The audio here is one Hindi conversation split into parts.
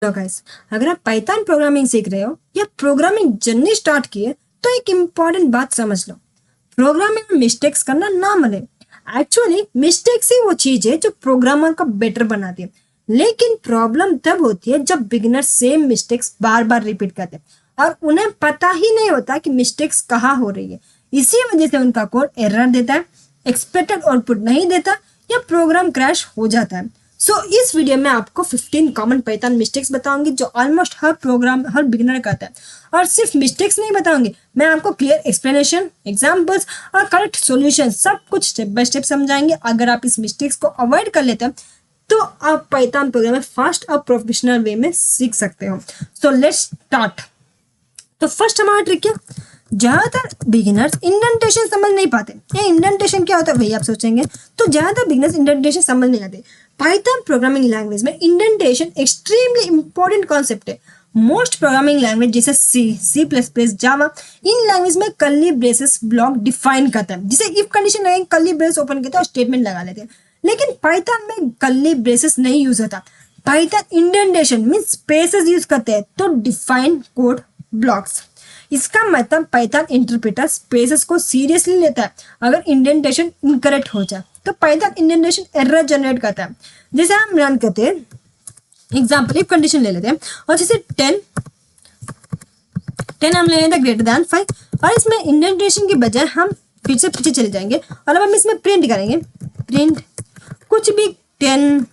हेलो गाइस, अगर आप पाइथन प्रोग्रामिंग सीख रहे हो या प्रोग्रामिंग जर्नी स्टार्ट किए तो एक इम्पॉर्टेंट बात समझ लो। प्रोग्रामिंग में मिस्टेक्स करना ना मिले। एक्चुअली मिस्टेक्स ही वो चीज है जो प्रोग्रामर को बेटर बनाती है। लेकिन प्रॉब्लम तब होती है जब बिगिनर सेम मिस्टेक्स बार बार रिपीट करते हैं और उन्हें पता ही नहीं होता कि मिस्टेक्स कहाँ हो रही है। इसी वजह से उनका कोड एरर देता है, एक्सपेक्टेड आउटपुट नहीं देता या प्रोग्राम क्रैश हो जाता है। इस वीडियो में आपको 15 कॉमन पाइथन मिस्टेक्स बताऊंगी जो ऑलमोस्ट हर बिगिनर करता है। और सिर्फ मिस्टेक्स नहीं बताऊंगी, मैं आपको क्लियर एक्सप्लेनेशन, एग्जांपल्स और करेक्ट सॉल्यूशन सब कुछ स्टेप बाय स्टेप समझाएंगे। अगर आप इस मिस्टेक्स को अवॉइड कर लेते हैं तो आप पाइथन प्रोग्राम में फास्ट और प्रोफेशनल वे में सीख सकते हो। Let's start. तो फर्स्ट हमारा ट्रिक क्या, ज्यादातर बिगिनर्स इंडेंटेशन समझ नहीं पाते। ये इंडेंटेशन क्या होता है वही आप सोचेंगे। तो ज्यादातर बिगिनर्स इंडेंटेशन समझ नहीं आते। पाइथन प्रोग्रामिंग लैंग्वेज में इंडेंटेशन एक्सट्रीमली इंपॉर्टेंट कॉन्सेप्ट है। मोस्ट प्रोग्रामिंग लैंग्वेज जैसे सी प्लस प्लस, जावा, इन लैंग्वेज में कर्ली ब्रेसेस ब्लॉक डिफाइन करता है। जिसे इफ कंडीशन लगाएंगे, कर्ली ब्रेस ओपन करते हैं और स्टेटमेंट लगा लेते हैं। लेकिन पाइथन में कर्ली ब्रेसेस नहीं यूज होता। Python indentation mean spaces use करते हैं तो डिफाइन कोड ब्लॉक्स। इसका मतलब पाइथन इंटरप्रेटर स्पेसेस को सीरियसली लेता है। अगर इंडेंटेशन इनकरेक्ट हो जाए तो पाइथन इंडेंटेशन एरर जनरेट करता है। जैसे हम रन करते हैं, एग्जांपल इफ कंडीशन ले लेते हैं और जैसे 10 हम ले लेते हैं ग्रेटर देन 5 और इसमें इंडेंटेशन के बजाय हम फिर से पीछे चले जाएंगे और अब हम इसमें प्रिंट करेंगे। प्रिंट कुछ भी 10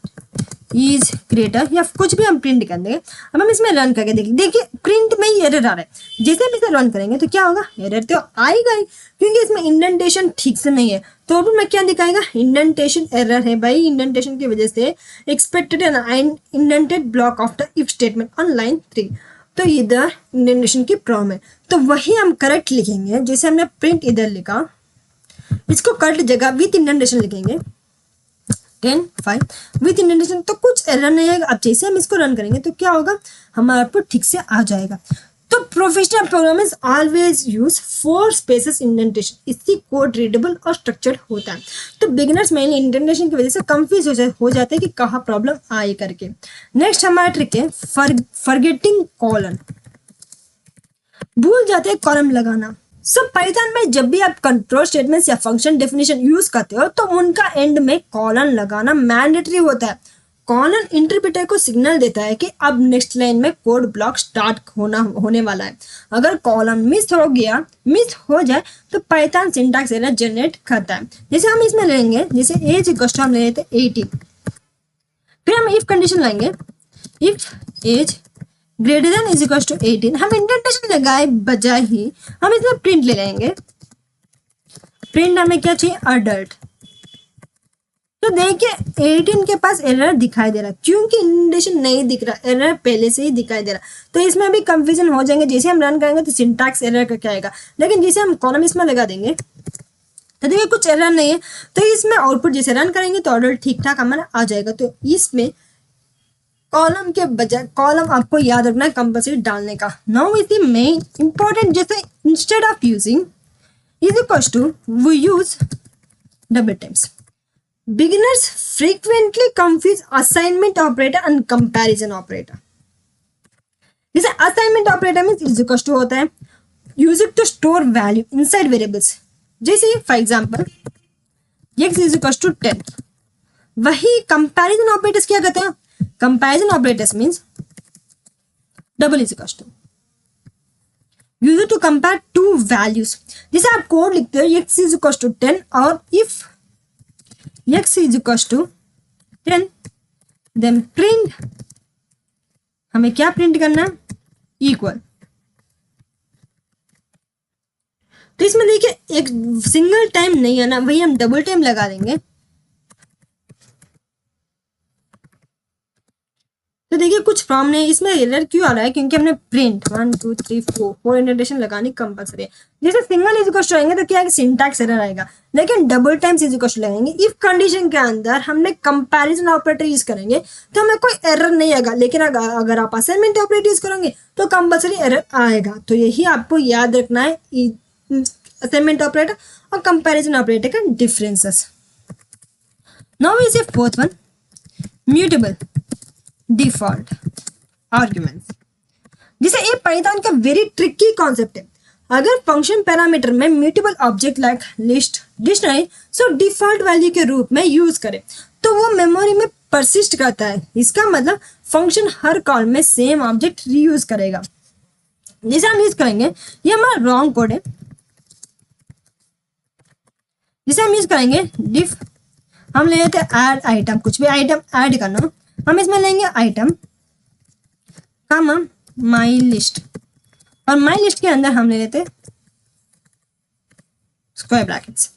इज ग्रेटर या कुछ भी हम प्रिंट कर देंगे। अब हम इसमें रन करके देखिए प्रिंट में ही एरर आ रहा है। जैसे हम इसे रन करेंगे तो क्या होगा, एरर तो आएगा ही क्योंकि इसमें इंडेंटेशन ठीक से नहीं है। तो अब में क्या दिखाएगा, इंडेंटेशन एरर है भाई। इंडेंटेशन की वजह से expected an indented block of the if statement on line 3। तो इधर इंडेंटेशन की प्रॉब्लम है। तो वही हम करेक्ट लिखेंगे। जैसे हमने प्रिंट इधर लिखा, इसको करेक्ट जगह विथ इंडेंटेशन लिखेंगे 10 5 विथ इंडेंटेशन, तो कुछ एरर नहीं आएगा। अब जैसे हम इसको रन करेंगे तो क्या होगा, हमारा आउटपुट ठीक से आ जाएगा। तो professional programmers always use 4 spaces indentation. इससे कोड रीडेबल और स्ट्रक्चर्ड होता है। तो बिगिनर्स मेनली इंडेंटेशन की वजह से कंफ्यूज हो जाते हैं कि कहाँ प्रॉब्लम आए करके। नेक्स्ट हमारा ट्रिक है फॉरगेटिंग कॉलन। भूल जाते हैं कॉलम लगाना। पाइथन में जब भी आप कंट्रोल स्टेटमेंट्स या फंक्शन डेफिनेशन यूज करते हो तो उनका एंड में कॉलन लगाना मैंडेटरी होता है। कॉलन इंटरप्रेटर को सिग्नल देता है कि अब नेक्स्ट लाइन में कोड ब्लॉक स्टार्ट होने वाला है। अगर कॉलन मिस हो जाए तो पाइथन सिंटैक्स एरर जनरेट करता है। जैसे हम इसमें लेंगे, जैसे एज इक्वल हम ले लेते 18, फिर हम इफ कंडीशन लाएंगे, if age greater than is equal to 18। हम इंडेंटेशन लगाए बजाय ही हम इसमें प्रिंट ले लेंगे। प्रिंट हमें क्या चाहिए, अडल्ट। तो देखिए 18 के पास एरर दिखाई दे रहा है क्योंकि इंडेंटेशन नहीं दिख रहा, एरर पहले से ही दिखाई दे रहा। तो इसमें भी कंफ्यूजन हो जाएंगे। जैसे हम रन करेंगे तो सिंटैक्स एरर का क्या आएगा, लेकिन जैसे हम कॉलम इसमें लगा देंगे तो देखिए कुछ एरर नहीं है। तो इसमें आउटपुट जैसे रन करेंगे तो ऑर्डर ठीक ठाक हमारा आ जाएगा। तो इसमें कॉलम के बजाय कॉलम आपको याद रखना है कंपल्सरी डालने का। Now is the main important, जैसे instead of using is equal to we use double times. Beginners frequently confuse assignment operator and comparison operator. जैसे assignment operator means is equal to होता है use it to store value inside variables. जैसे for example x is equal to 10। वही कंपैरिजन ऑपरेटर्स क्या कहते हैं, comparison operators means double is equal to use it to compare two values। जैसे आप कोड लिखते हो x is equal to 10 और if x is equal to 10 then print, हमें क्या प्रिंट करना है, इक्वल। तो इसमें देखिए एक सिंगल टाइम नहीं है ना, वही हम डबल टाइम लगा देंगे। तो देखिए कुछ प्रॉब्लम नहीं, इसमें एरर क्यों आ रहा है, क्योंकि हमने प्रिंट 1 2 3 4 इंडेंटेशन लगानी कंपल्सरी है। जैसे सिंगल इज इक्वल आएंगे तो क्या है, सिंटैक्स एरर आएगा। लेकिन डबल टाइम्स इज इक्वल लगाएंगे इफ कंडीशन के अंदर हमने कंपैरिजन ऑपरेटर यूज करेंगे तो हमें कोई एरर नहीं आएगा। लेकिन अगर आप असाइनमेंट ऑपरेटर यूज करेंगे तो कंपल्सरी एरर आएगा। तो यही आपको याद रखना है, असाइनमेंट ऑपरेटर और कंपैरिजन ऑपरेटर का differences. Now is a fourth one, mutable default. Arguments. जैसे ये पाइथन का वेरी ट्रिकी कॉन्सेप्ट है। अगर फंक्शन पैरामीटर में mutable object like list, dictionary सो डिफॉल्ट वैल्यू के रूप में यूज करे तो वो मेमोरी में परसिस्ट करता है। इसका मतलब फंक्शन हर कॉल में सेम ऑब्जेक्ट रीयूज करेगा। जैसे हम यूज करेंगे, ये हमारा रॉन्ग कोड है। जिसे हम यूज करेंगे डिफ, हम ले लेते हैं ऐड आइटम, कुछ भी आइटम ऐड करना, हम इसमें लेंगे आइटम कॉमा माई लिस्ट, और माई लिस्ट के अंदर हम ले लेते स्क्वायर ब्रैकेट्स।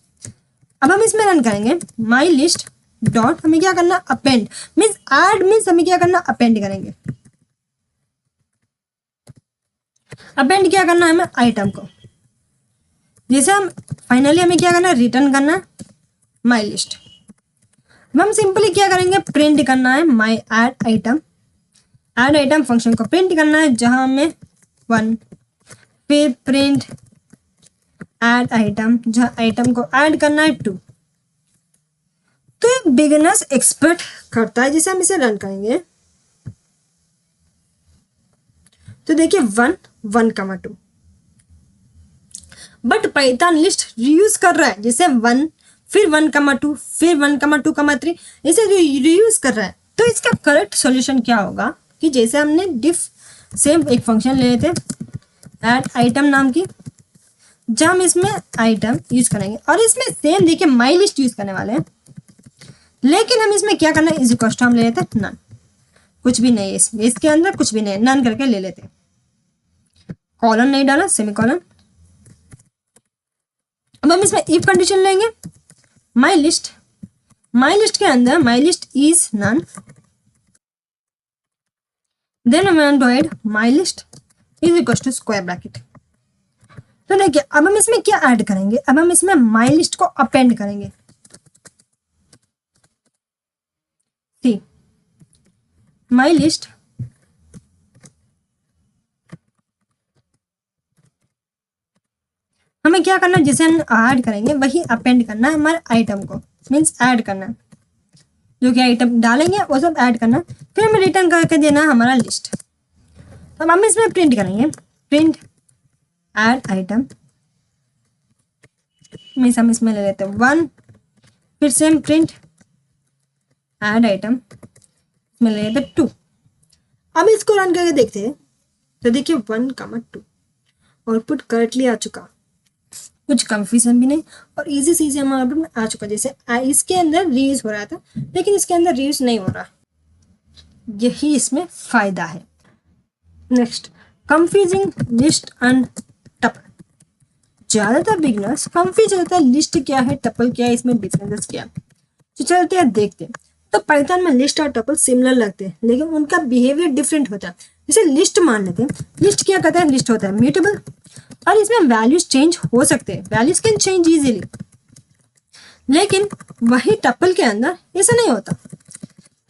अब हम इसमें रन करेंगे माई लिस्ट डॉट, हमें क्या करना अपेंड, मीन्स ऐड मीन्स हमें क्या करना अपेंड करेंगे। अपेंड क्या करना है हमें आइटम को। जैसे हम फाइनली हमें क्या करना है रिटर्न करना है माई लिस्ट। हम सिंपली क्या करेंगे प्रिंट करना है my add item. Add item function को प्रिंट करना है जहां हमें 1, फिर प्रिंट ऐड आइटम जहां आइटम को ऐड करना है 2। तो ये बिगिनर्स एक्सपर्ट करता है। जैसे हम इसे रन करेंगे तो देखिए 1, 1, 2, बट पाइथन लिस्ट रीयूज कर रहा है। जैसे 1 फिर 1, 2 फिर 1, 2, 3 इसे रीयूज कर रहा है। तो इसका करेक्ट सॉल्यूशन क्या होगा कि जैसे हमने डिफ सेम एक फंक्शन ले लेते ऐड आइटम नाम की, जहां हम इसमें आइटम यूज करेंगे और इसमें सेम देखिए माई लिस्ट यूज करने वाले हैं, लेकिन हम इसमें क्या करना है इज इक्वल टू हम ले लेते हैं नन, कुछ भी नहीं है इसमें, इसके अंदर कुछ भी नहीं है, नन करके ले लेते हैं, कॉलन नहीं डाला, सेमी कॉलन। अब हम इसमें इफ कंडीशन लेंगे माई लिस्ट के अंदर my list is none, then हम add my list is equal to square bracket. तो देखिए अब हम इसमें क्या ऐड करेंगे, अब हम इसमें माई लिस्ट को अपेंड करेंगे। सी माई लिस्ट हमें क्या करना है, जिसे हम ऐड करेंगे वही अपेंड करना है हमारे आइटम को, मीन्स ऐड करना है, जो कि आइटम डालेंगे वो सब ऐड करना, फिर हमें रिटर्न करके देना है हमारा लिस्ट। अब हम इसमें प्रिंट करेंगे प्रिंट ऐड आइटम, मीन्स हम इसमें ले लेते हैं 1, फिर सेम प्रिंट ऐड आइटम इसमें ले लेते 2। अब इसको रन करके देखते हैं तो देखिए 1, 2 आउटपुट करेक्टली आ चुका, कुछ कंफ्यूजन भी नहीं और इजी से इजी हमारा आउटपुट आ चुका। जैसे इसके अंदर रीयूज हो रहा था लेकिन इसके अंदर रीयूज नहीं हो रहा, यही इसमें फायदा है। Next confusing list and tuple. ज्यादातर बिगिनर्स कंफ्यूज होता है लिस्ट क्या है टपल क्या है, इसमें डिफरेंसेस क्या है। तो चलते हैं देखते हैं। तो पाइथन में लिस्ट और टपल सिमिलर लगते हैं लेकिन उनका बिहेवियर डिफरेंट होता है। जैसे लिस्ट मान लेते हैं, लिस्ट क्या कहता है, लिस्ट होता है म्यूटेबल और इसमें वैल्यूज चेंज हो सकते हैं, वैल्यूज कैन चेंज इजीली, लेकिन वही टपल के अंदर ऐसा नहीं होता।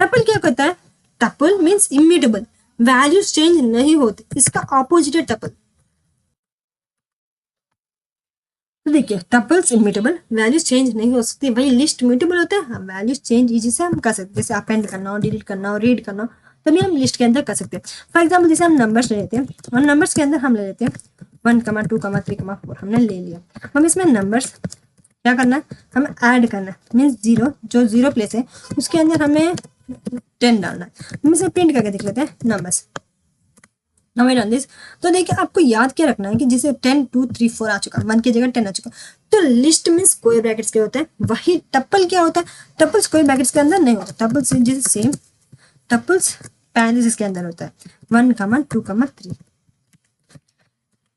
टपल क्या कहता है, tuple means immutable, values change नहीं होती, इसका ऑपोजिट है टपल। तो देखिए टपल्स इम्यूटेबल, वैल्यूज चेंज नहीं हो सकती, वही लिस्ट म्यूटेबल होता है, वैल्यूज चेंज इजी से हम कर सकते हैं। जैसे अपेंड करना हो, डिलीट करना हो, रीड करना हो, तभी हम लिस्ट के अंदर कर सकते हैं। फॉर एग्जाम्पल जैसे हम नंबर्स ले लेते हैं और नंबर्स के अंदर हम ले लेते हैं 1, 2, 3, 4 हमने ले लिया। हम इसमें नंबर्स क्या करना है, हमें ऐड करना है, मीन्स 0 जो 0 प्लेस है उसके अंदर हमें 10 डालना है। हम इसे प्रिंट करके देख लेते हैं नंबर्स। दिस तो देखिए आपको याद क्या रखना है कि जैसे 10, 2, 3, 4 आ चुका, 1 की जगह 10 आ चुका, तो लिस्ट में स्क्वायर ब्रैकेट्स के होते हैं, वही टपल क्या होता है, टपल स्क्वायर ब्रैकेट्स के अंदर नहीं होता, टपल जैसे सेम टपल्स पैरेंथेसिस के अंदर होता है 1, 2, 3।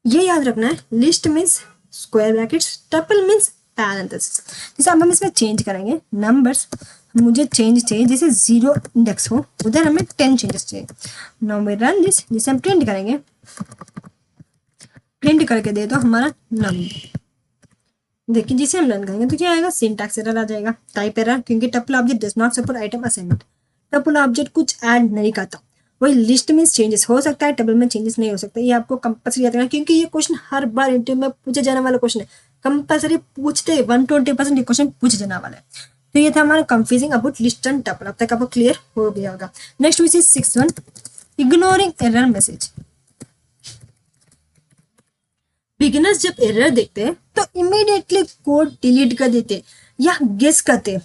ये याद रखना है, list means square brackets, tuple means parenthesis. जैसे अब हम इसमें चेंज करेंगे नंबर्स, मुझे चेंज चाहिए जैसे 0 इंडेक्स हो उधर हमें 10 चेंजेस चाहिए। नाउ वी रन दिस, जैसे हम प्रिंट करेंगे, प्रिंट करके दे दो हमारा नंबर। देखिए जिसे हम रन करेंगे तो क्या आएगा, सिंटैक्स एरर आ जाएगा, टाइप एरर, क्योंकि tuple object does not support item assignment. Tuple object कुछ ऐड नहीं करता, वही लिस्ट में चेंजेस हो सकता है, टेबल में चेंजेस नहीं हो सकता। ये आपको कंपल्सरी याद रखना, क्योंकि ये क्वेश्चन हर बार इंटरव्यू में पूछे जाने वाला क्वेश्चन है, कंपल्सरी पूछते 120% ये क्वेश्चन पूछे जाने वाला है। तो ये था हमारा confusing about list and tuple. अब तक आपको क्लियर हो गया होगा। Next which is 6th one, ignoring error message. Beginners जब एरर देखते हैं तो इमीडिएटली कोड डिलीट कर देते या गेस करते,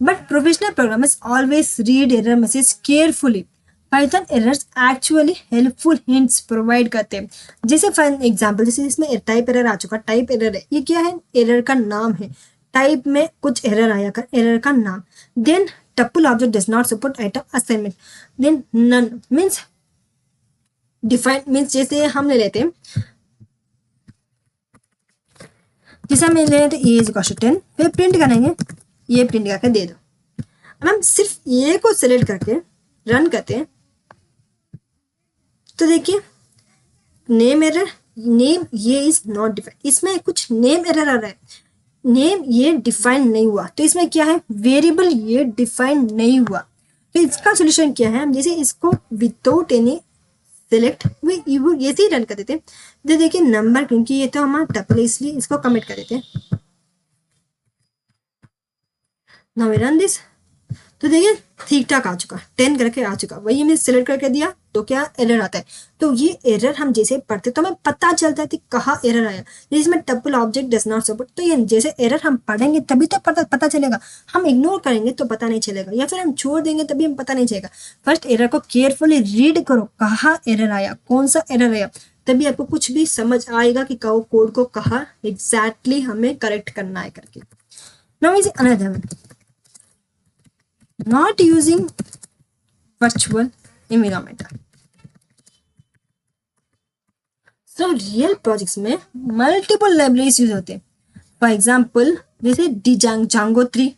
but professional programmers always read error message carefully. Python errors actually helpful hints provide करते हैं। जैसे फॉर एग्जांपल, जैसे इसमें टाइप एरर आ चुका, टाइप एरर है, ये क्या है, एरर का नाम है। टाइप में कुछ एरर आया कर, एरर का नाम। Then tuple object does not support item assignment. Then none means define means, जैसे हम ले लेते हैं, जैसे हम ले लेते ए इज इक्वल टू 10, फिर प्रिंट करेंगे, ये प्रिंट करके दे दो। अब हम सिर्फ ये को सिलेक्ट करके रन करते हैं तो देखिए नेम एरर, नेम ये इज नॉट डिफाइन, इसमें कुछ नेम एरर आ रहा है, नेम ये डिफाइन नहीं हुआ, तो इसमें क्या है, वेरिएबल ये डिफाइन नहीं हुआ। तो इसका सोल्यूशन क्या है, हम जैसे इसको विदाउट एनी सिलेक्ट ये से ही रन कर देते हैं। तो देखिए नंबर, क्योंकि ये तो हमारा टपल है इसलिए इसको कमिट कर देते हैं। नाउ वी रन दिस, तो देखिए ठीक ठाक आ चुका, 10 करके आ चुका, वही हमने सिलेक्ट करके दिया तो क्या एरर आता है। तो ये एरर हम जैसे पढ़ते तो हमें पता चलता है कि कहाँ एरर आया, जिसमें टप्पल ऑब्जेक्ट डज नॉट सपोर्ट। तो ये जैसे एरर हम पढ़ेंगे तभी तो पता चलेगा, हम इग्नोर करेंगे तो पता नहीं चलेगा, या फिर हम छोड़ देंगे तभी हम पता नहीं चलेगा। फर्स्ट एरर को केयरफुली रीड करो, कहाँ एरर आया, कौन सा एरर आया, तभी आपको कुछ भी समझ आएगा कि कोड को कहाँ एग्जैक्टली हमें करेक्ट करना है करके। Now is another one, not using virtual environment। so real projects में multiple libraries यूज होते हैं। फॉर एग्जाम्पल जैसे Django 3,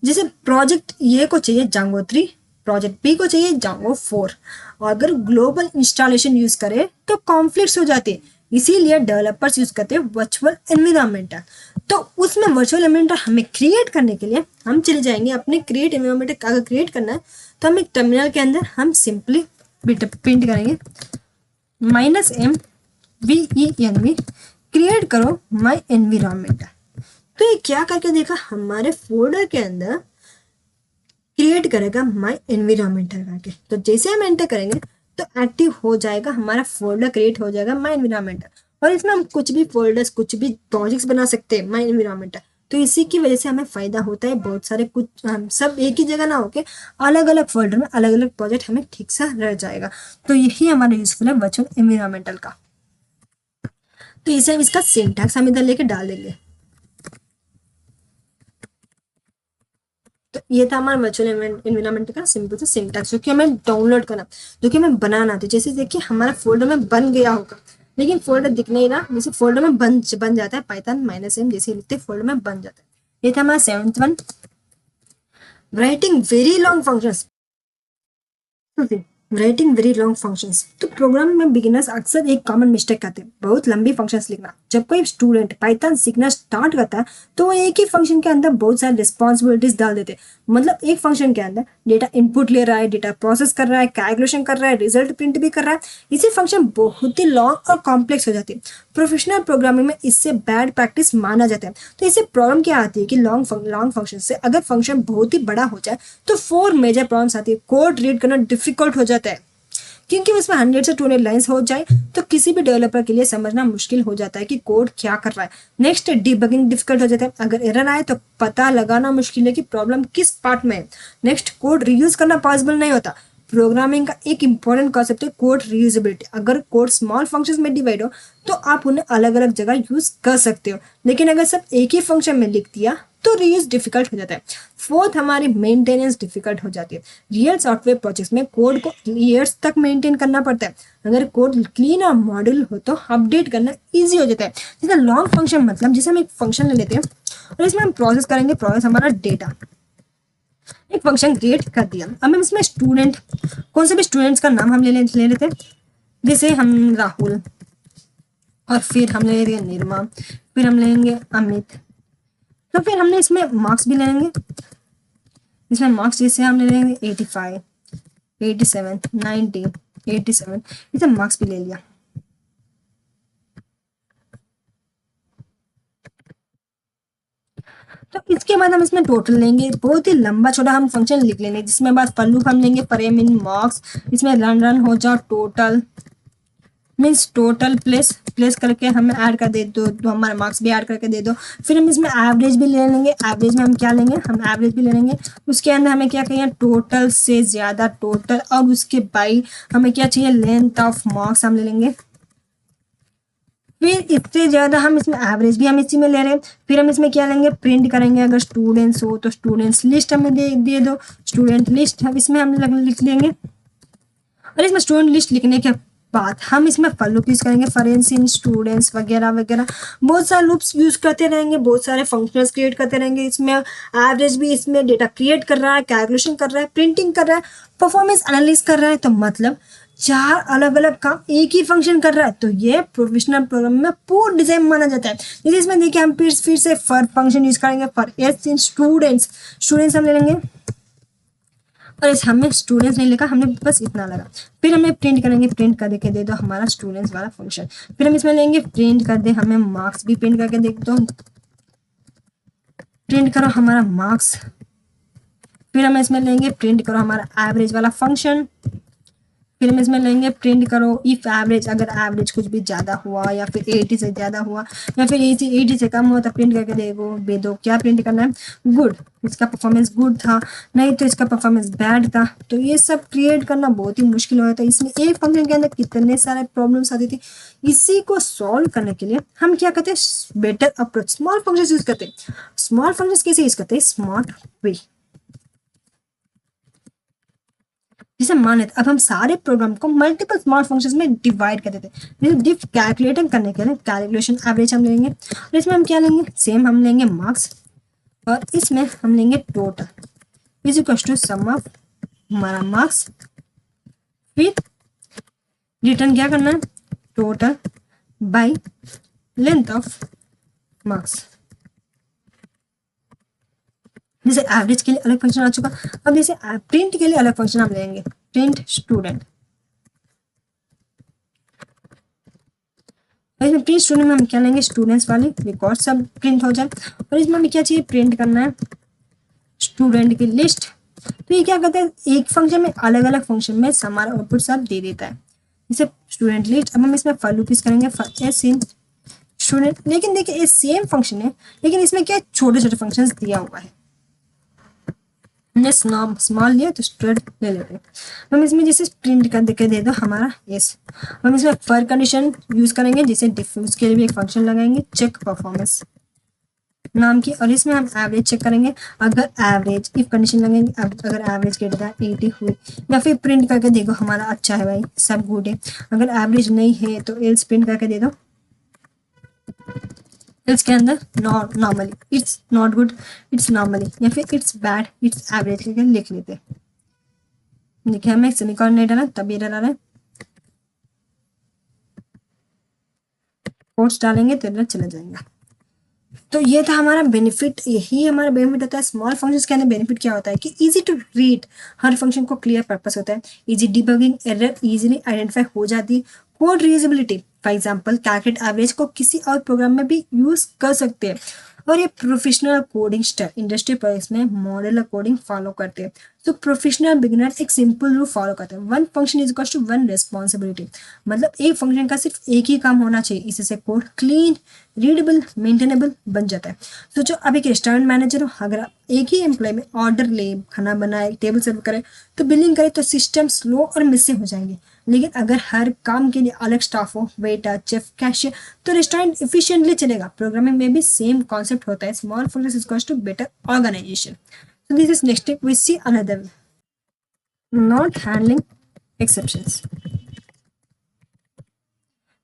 जैसे प्रोजेक्ट ए को चाहिए Django 3, प्रोजेक्ट बी को चाहिए Django 4, और अगर ग्लोबल इंस्टॉलेशन यूज करे तो कॉन्फ्लिक्ट्स हो जाते हैं, इसीलिए डेवलपर्स यूज करते हैं वर्चुअल एनवायरनमेंट। तो उसमें वर्चुअल एनवायरनमेंट हमें क्रिएट करने के लिए हम चले जाएंगे अपने क्रिएट एनवायरनमेंट। अगर क्रिएट करना है तो हम एक टर्मिनल के अंदर हम सिंपली प्रिंट करेंगे -MVENV क्रिएट करो माई एनवायरनमेंट। तो ये क्या करके देखा, हमारे फोल्डर के अंदर क्रिएट करेगा माई एनवायरनमेंट करके। तो जैसे हम एंटर करेंगे तो एक्टिव हो जाएगा, हमारा फोल्डर क्रिएट हो जाएगा माई एनवायरनमेंट, और इसमें हम कुछ भी फोल्डर्स कुछ भी प्रोजेक्ट्स बना सकते हैं माई एनवायरनमेंट। तो इसी की वजह से हमें फायदा होता है बहुत सारे, कुछ हम सब एक ही जगह ना होके अलग अलग फोल्डर में अलग अलग प्रोजेक्ट हमें ठीक से रह जाएगा। तो यही हमारा यूजफुल है वर्चुअल एनवायरनमेंटल का। तो इसे हम इसका सिंटैक्स हम इधर लेके डाल देंगे। तो ये था हमारा वर्चुअल एनवायरनमेंट का सिंपल सा सिंटैक्स, जो कि हमें डाउनलोड करना, जो कि हमें बनाना था। जैसे देखिए हमारा फोल्डर में बन गया होगा, लेकिन फोल्डर दिख नहीं रहा, जैसे फोल्डर में बन जाता है, पाइथन -m जैसे लिखते फोल्डर में बन जाता है। ये था हमारा 7th one, writing very long functions. Writing very long functions, तो प्रोग्राम में बिगिनर्स अक्सर एक कॉमन मिस्टेक करते हैं, बहुत लंबी फंक्शंस लिखना। जब कोई स्टूडेंट पाइथन सीखना स्टार्ट करता है तो वो एक ही फंक्शन के अंदर बहुत सारी रिस्पॉन्सिबिलिटीज डाल देते हैं। मतलब एक फंक्शन के अंदर डेटा इनपुट ले रहा है, डेटा प्रोसेस कर रहा है, कैलकुलेशन कर रहा है, रिजल्ट प्रिंट भी कर रहा है। इसी फंक्शन बहुत ही लॉन्ग और कॉम्प्लेक्स हो जाती है। प्रोफेशनल प्रोग्रामिंग में इससे बैड प्रैक्टिस माना जाता है। तो इससे प्रॉब्लम क्या आती है कि लॉन्ग फंक्शन से अगर फंक्शन बहुत ही बड़ा हो जाए तो 4 मेजर प्रॉब्लम्स आती है। कोड रीड करना डिफिकल्ट हो जाता है, क्योंकि उसमें 100 से 200 लाइंस हो जाए तो किसी भी डेवलपर के लिए समझना मुश्किल हो जाता है कि कोड क्या कर रहा है। नेक्स्ट डिबगिंग डिफिकल्ट हो जाता है, अगर एरर आए तो पता लगाना मुश्किल है कि प्रॉब्लम किस पार्ट में है। नेक्स्ट कोड रीयूज करना पॉसिबल नहीं होता। प्रोग्रामिंग का एक इंपॉर्टेंट कॉन्सेप्ट है कोड रीयूजेबिलिटी। अगर कोड स्मॉल फंक्शंस में डिवाइड हो तो आप उन्हें अलग अलग जगह यूज कर सकते हो, लेकिन अगर सब एक ही फंक्शन में लिख दिया तो रीयूज डिफिकल्ट हो जाता है। फोर्थ, हमारी मेंटेनेंस डिफिकल्ट हो जाती है। रियल सॉफ्टवेयर प्रोजेक्ट्स में कोड को ईयर्स तक मेंटेन करना पड़ता है। अगर कोड क्लीन और मॉड्यूल हो तो अपडेट करना इजी हो जाता है। जैसे लॉन्ग फंक्शन, मतलब जैसे हम एक फंक्शन ले लेते हैं और इसमें हम प्रोसेस करेंगे, प्रोसेस हमारा डेटा, एक फंक्शन क्रिएट कर दिया। अब हम इसमें स्टूडेंट, कौन से भी स्टूडेंट्स का नाम हम ले लेते हैं, जैसे हम राहुल, और फिर हम ले लेंगे निर्मा, फिर हम लेंगे अमित, तो फिर हमने इसमें मार्क्स भी लेंगे। इसमें मार्क्स जैसे हम ले लेंगे 85, 87, 90, 87, इसे मार्क्स भी ले लिया। तो इसके बाद हम इसमें टोटल लेंगे, बहुत ही लंबा छोटा हम फंक्शन लिख लेंगे, जिसमें बाद फॉर लूप हम लेंगे फॉर एम इन मार्क्स, इसमें रन रन हो जाओ total means total place place करके हमें ऐड कर दे दो, तो हमारा मार्क्स भी ऐड करके दे दो। फिर हम इसमें एवरेज भी ले लेंगे, एवरेज में हम क्या लेंगे, हम एवरेज भी ले लेंगे, उसके अंदर हमें क्या कहेंगे टोटल से ज़्यादा टोटल, और उसके बाई हमें क्या चाहिए लेंथ ऑफ मार्क्स हम ले लेंगे। फिर इससे ज़्यादा हम इसमें एवरेज भी हम इसी में ले रहे हैं। फिर हम इसमें क्या लेंगे प्रिंट करेंगे, अगर स्टूडेंट्स हो तो स्टूडेंट्स लिस्ट हमें दे दो, स्टूडेंट लिस्ट हम इसमें हम लिख लेंगे। और इसमें स्टूडेंट लिस्ट लिखने के बाद हम इसमें फॉर लूप यूज़ करेंगे, फॉरेंस इन स्टूडेंट्स वगैरह वगैरह, बहुत सारे लूप्स यूज़ करते रहेंगे, बहुत सारे फंक्शंस क्रिएट करते रहेंगे। इसमें एवरेज भी इसमें डेटा क्रिएट कर रहा है, कैलकुलेशन कर रहा है, प्रिंटिंग कर रहा है, परफॉर्मेंस एनालिसिस कर रहा है, तो मतलब चार अलग अलग काम एक ही फंक्शन कर रहा है। तो ये प्रोफेशनल प्रोग्राम में पूर्ण डिजाइन माना जाता है। जैसे इसमें देखिए हम फिर से फॉर फंक्शन यूज़ करेंगे, for S in students, students हम ले लेंगे, और इस हमें स्टूडेंट्स नहीं लिखा, हमने बस इतना लगा। फिर हमें प्रिंट करेंगे, प्रिंट कर के दे दो हमारा स्टूडेंट्स वाला फंक्शन। फिर हम इसमें लेंगे प्रिंट कर दे हमें मार्क्स, भी प्रिंट करके देख दो, प्रिंट करो हमारा मार्क्स। फिर हम इसमें लेंगे प्रिंट करो हमारा एवरेज वाला फंक्शन। फिर हम इसमें लेंगे प्रिंट करो इफ एवरेज, अगर एवरेज कुछ भी ज़्यादा हुआ या फिर 80 से ज़्यादा हुआ या फिर 80 से कम हुआ तो प्रिंट करके दे दो क्या प्रिंट करना है, गुड, इसका परफॉर्मेंस गुड था, नहीं तो इसका परफॉर्मेंस बैड था। तो ये सब क्रिएट करना बहुत ही मुश्किल होता है, इसमें एक फंक्शन के अंदर कितने सारे प्रॉब्लम्स आती थी। इसी को सॉल्व करने के लिए हम क्या करते हैं better approach, small function use करते हैं। स्मॉल फंक्शन कैसे यूज करते हैं, स्मार्ट वे। जैसे मान लेते अब हम सारे प्रोग्राम को मल्टीपल स्मॉल फंक्शंस में डिवाइड कर देते हैं। जैसे डिफ कैलकुलेटिंग करने के लिए कैलकुलेशन एवरेज हम लेंगे, और इसमें हम क्या लेंगे सेम हम लेंगे मार्क्स, और इसमें हम लेंगे total is equal to sum of हमारा मार्क्स। फिर रिटर्न क्या करना है total by length of marks. जैसे एवरेज के लिए अलग फंक्शन आ चुका, अब जैसे प्रिंट के लिए अलग फंक्शन हम लेंगे, प्रिंट स्टूडेंट। इसमें प्रिंट स्टूडेंट में हम क्या लेंगे स्टूडेंट्स वाले रिकॉर्ड सब प्रिंट हो जाए, और इसमें हमें क्या चाहिए प्रिंट करना है स्टूडेंट की लिस्ट। तो ये क्या करता है एक फंक्शन में अलग अलग फंक्शन में हमारा आउटपुट सब दे देता है, जैसे स्टूडेंट लिस्ट। अब हम इसमें फॉर लूप यूज करेंगे फॉर एस इन स्टूडेंट, लेकिन देखिए ये सेम फंक्शन है, लेकिन इसमें क्या छोटे छोटे फंक्शंस दिया हुआ है। हमने स्मॉल लिया तो स्टूडेंट ले लेते हैं। हम इसमें जैसे प्रिंट कर देके दे दो हमारा यस। हम इसमें फॉर कंडीशन यूज करेंगे, जैसे डिफरेंस के लिए भी एक फंक्शन लगाएंगे चेक परफॉर्मेंस नाम की, और इसमें हम एवरेज चेक करेंगे। अगर एवरेज इफ कंडीशन लगेंगे, अगर एवरेज के डेटा 80 हुई, या फिर प्रिंट करके देखो हमारा अच्छा है भाई सब गुड है। अगर एवरेज नहीं है तो एल्स प्रिंट करके दे दो, इसके अंदर normally it's not good, it's normally, या फिर इट्स बैड, इट्स एवरेज करके लिख लेते। देखिए हमें सेमीकोलन नहीं डाला तब एरर आ रहा है, कोट्स डालेंगे तो एरर चला जाएगा। तो ये था हमारा बेनिफिट, यही हमारा बेनिफिट होता है स्मॉल फंक्शंस के अंदर। बेनिफिट क्या होता है कि इजी टू रीड, हर फंक्शन को क्लियर पर्पस होता है, easy debugging, error easily identify हो जाती है, code reusability, for example calculate average को किसी और प्रोग्राम में भी यूज कर सकते हैं, और ये professional coding style industry projects में मॉड्यूलर कोडिंग फॉलो करते हैं। तो प्रोफेशनल बिगिनर एक सिंपल रूल फॉलो करते हैं, one function is equal to one responsibility, मतलब एक फंक्शन का सिर्फ एक ही काम होना चाहिए, इससे कोड क्लीन, रीडेबल, मेंटेनेबल बन जाता है। तो जो अब एक रेस्टोरेंट मैनेजर हो, अगर आप एक ही एम्प्लॉय में ऑर्डर ले, खाना बनाए, टेबल सर्व करे, तो बिलिंग करे, तो सिस्टम स्लो और मिसिंग हो जाएंगे। लेकिन अगर हर काम के लिए अलग स्टाफ हो, वेटर, चेफ, कैशियर, तो रेस्टोरेंट इफिशिएंटली चलेगा। प्रोग्रामिंग में भी सेम कॉन्सेप्ट होता है, small function is equal to better organisation. So this is next step. We see another way. Not handling exceptions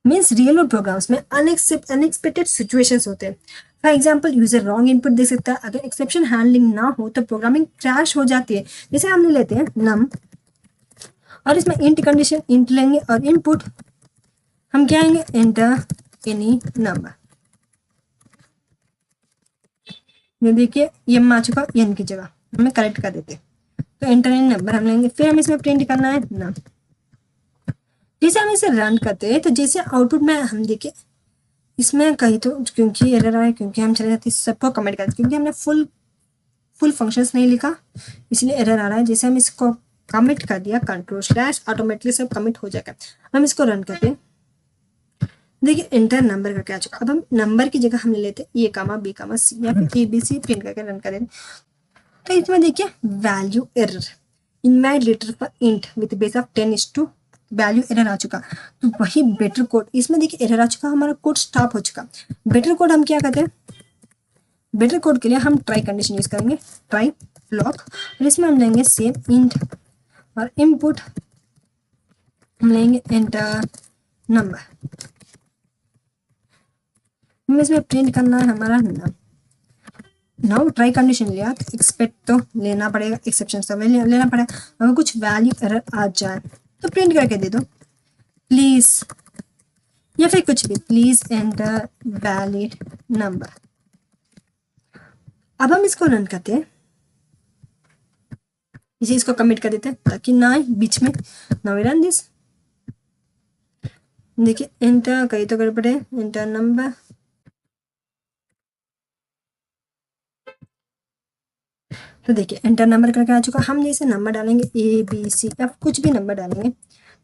means real world programs में unexpected situations होते हैं। For example user wrong input दे सकता है, अगर एक्सेप्शन हैंडलिंग ना हो तो प्रोग्रामिंग क्रैश हो जाती है। जैसे हम ले लेते हैं नम, और इसमें इंट कंडीशन इंट लेंगे, और इनपुट हम क्या आएंगे एंटर एनी नंबर। ये देखिए ये आ चुका एन की जगह, हमें करेक्ट कर देते, तो एंटर एनी नंबर हम लेंगे। फिर हमें इसमें प्रिंट करना है नम। जैसे हम इसे रन करते हैं तो जैसे आउटपुट में हम देखिए इसमें कहीं तो क्योंकि एरर आया, क्योंकि हम चले जाते सबको कमेंट कर, क्योंकि हमने फुल फंक्शंस नहीं लिखा इसलिए एरर आ रहा है। जैसे हम इसको कमिट कर दिया कंट्रोल स्लैश, ऑटोमेटिकली सब कमिट हो जाएगा। हम इसको रन करते हैं, देखिए एंटर नंबर का क्या चुका। अब हम नंबर की जगह हम ले लेते ए कामा बी कामा सी या फिर ए बी सी प्रिंट करके रन करें। तो इसमें देखिए value error in my letter for int with base of 10:2 value error आ चुका। तो वही बेटर कोड, इसमें देखिए एरर आ चुका, हमारा कोड स्टॉप हो चुका। बेटर कोड हम क्या करते हैं, बेटर कोड के लिए हम ट्राई कंडीशन यूज करेंगे, ट्राई ब्लॉक, और इसमें हम लेंगे सेम इंट और इनपुट हम लेंगे एंटर नंबर। हमें इसमें प्रिंट करना है हमारा नाम। नाउ ट्राई कंडीशन लिया तो एक्सपेक्ट तो लेना पड़ेगा, एक्सेप्शन सब लेना पड़ेगा। अगर कुछ वैल्यू एरर आ जाए तो प्रिंट करके दे दो प्लीज, या फिर कुछ भी, प्लीज एंटर वैलिड नंबर। अब हम इसको रन करते हैं, इसे इसको कमिट कर देते हैं ताकि ना आए बीच में। नाउ वी रन दिस, देखिए एंटर कहीं तो गड़बड़ है, एंटर नंबर। तो देखिए एंटर नंबर करके आ चुका। हम जैसे नंबर डालेंगे ए बी सी एफ कुछ भी नंबर डालेंगे,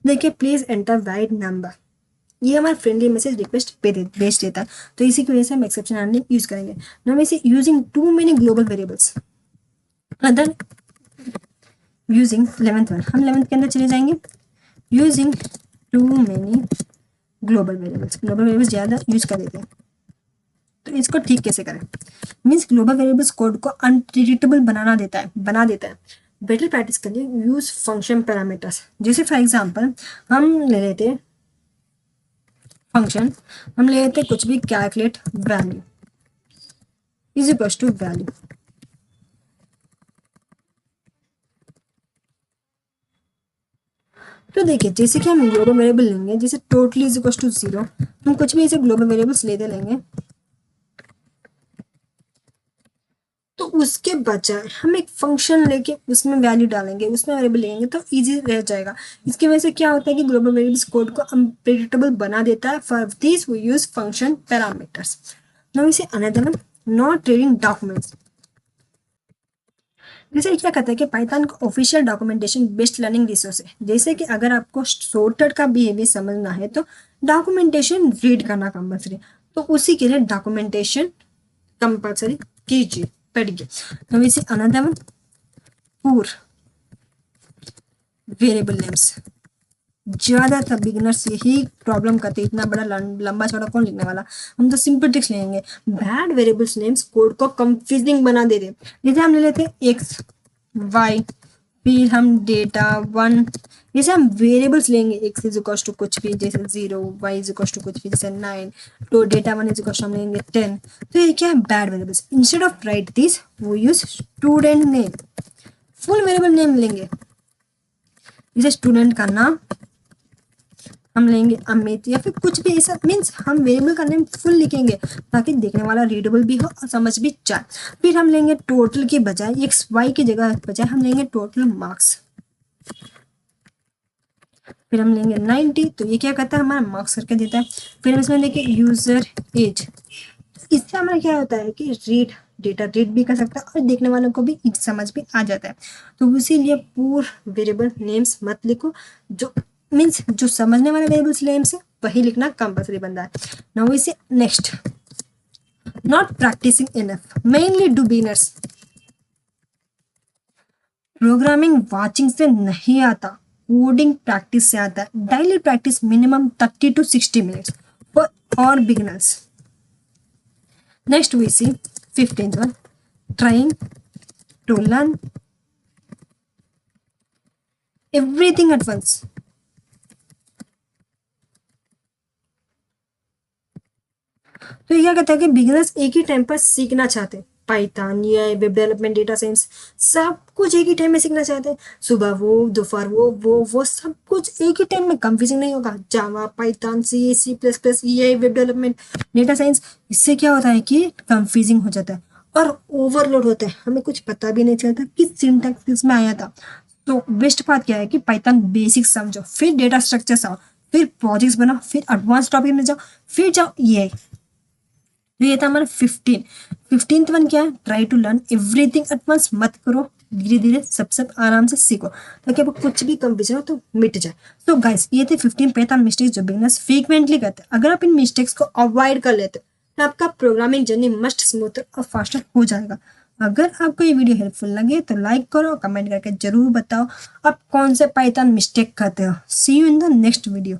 देखिए प्लीज एंटर वाइड नंबर, ये हमारा फ्रेंडली मैसेज रिक्वेस्ट भेज देता है। तो इसी की वजह से हम एक्सेप्शन हैंडलिंग यूज करेंगे। नाउ इसे using too many global variables other using 11th one, हम 11th के अंदर चले जाएंगे, using too many global variables ज़्यादा यूज कर देते हैं। तो इसको ठीक कैसे करें, मीन्स ग्लोबल वेरिएबल्स कोड को अनप्रिडिक्टेबल बना देता है। बेटर प्रैक्टिस के लिए यूज फंक्शन पैरामीटर्स। जैसे फॉर एग्जांपल हम ले लेते हैं फंक्शन, हम ले लेते हैं कुछ भी calculate value is equal to value. तो देखिए जैसे कि हम ग्लोबल वेरिएबल लेंगे, जैसे टोटली इज इक्वल टू 0, हम कुछ भी ऐसे ग्लोबल वेरिएबल्स लेते लेंगे, तो उसके बजाय हम एक फंक्शन लेके उसमें वैल्यू डालेंगे, उसमें वेरिएबल लेंगे तो इजी रह जाएगा। इसकी वजह से क्या होता है कि ग्लोबल वेरिएबल्स कोड को अनप्रेडिक्टेबल बना देता है। For this we use function parameters. Now इसे another name not trading documents. जैसे क्या कहता है कि पाइथन का official documentation best learning resource है। जैसे कि अगर आपको शॉर्टकट का बिहेवियर समझना है तो डॉक्यूमेंटेशन रीड करना कंपल्सरी, तो उसी के लिए डॉक्यूमेंटेशन कंपल्सरी कीजिए, पढ़िए। तो इसे अनदर वन पूर वेरिएबल नेम्स। ज़्यादातर बिगिनर्स यही प्रॉब्लम करते हैं, इतना बड़ा लंबा चौड़ा कौन लिखने वाला, हम तो सिंपल टेक्स्ट लेंगे। बैड वेरिएबल्स नेम्स कोड को कंफ्यूजिंग बना देते हैं। जैसे हम ले लेते हैं एक्स वाई, फिर हम डेटा 1, जैसे हम वेरिएबल्स लेंगे एक्स इज इक्वल टू कुछ भी जैसे 0, वाई इज इक्वल टू कुछ भी जैसे 9, तो डेटा 1 इज इक्वल टू हम लेंगे 10। तो ये क्या है, bad variables. Instead of write this वो use student name, full variable name लेंगे, जैसे स्टूडेंट का नाम हम लेंगे अमित या फिर कुछ भी ऐसा, मीन्स हम वेरिएबल का नेम फुल लिखेंगे ताकि देखने वाला रीडेबल भी हो और समझ भी जाए। फिर हम लेंगे टोटल के बजाय एक्स वाई की जगह बजाय हम लेंगे टोटल मार्क्स, फिर हम लेंगे 90, तो ये क्या करता है हमारा मार्क्स करके देता है। फिर हम इसमें देखिए यूजर एज, इससे हमारा क्या होता है कि डेटा रीड भी कर सकता है और देखने वालों को भी समझ भी आ जाता है। तो इसीलिए पूरे वेरिएबल नेम्स मत लिखो, जो मीन्स जो समझने वाले वेरिएबल्स नेम्स है वही लिखना कंपल्सरी बनता है। नाउ इसे next not practising enough mainly do beginners. Programming watching से नहीं आता, कोडिंग प्रैक्टिस से आता है। Daily practice minimum 30 to 60 minutes for और beginners. Next we see 15th one, trying to learn everything at once. तो ये क्या कहता है कि बिगिनर्स एक ही टाइम पर सीखना चाहते हैं, पाइथन या वेब डेवलपमेंट डेटा साइंस सब कुछ एक ही टाइम में सीखना चाहते हैं। सुबह वो दोपहर वो सब कुछ एक ही टाइम में, कंफ्यूजिंग नहीं होगा। Java Python C plus plus ये वेब डेवलपमेंट डेटा साइंस, इससे क्या होता है कि कंफ्यूजिंग हो जाता है और ओवरलोड होता है, हमें कुछ पता भी नहीं चलता किस सिंटैक्स किसमें आया था। तो बेस्ट बात क्या है कि पाइथन बेसिक समझो, फिर डेटा स्ट्रक्चर्स आओ, फिर प्रोजेक्ट्स बनाओ, फिर एडवांस टॉपिक में जाओ, फिर जाओ ये तो ये था हमारा 15th वन क्या है, try to learn everything at once, मत करो, धीरे धीरे सब आराम से सीखो ताकि आपको कुछ भी कंफ्यूजन हो तो मिट जाए। तो गाइस ये थे 15 पैटर्न मिस्टेक्स जो बिगिनर्स फ्रीक्वेंटली करते हैं। अगर आप इन मिस्टेक्स को अवॉइड कर लेते हो तो आपका प्रोग्रामिंग जर्नी मस्ट स्मूथर और फास्टर हो जाएगा। अगर आपको ये वीडियो हेल्पफुल लगे तो लाइक करो, कमेंट करके जरूर बताओ आप कौन से पाइथन मिस्टेक करते हो। See you in the next video.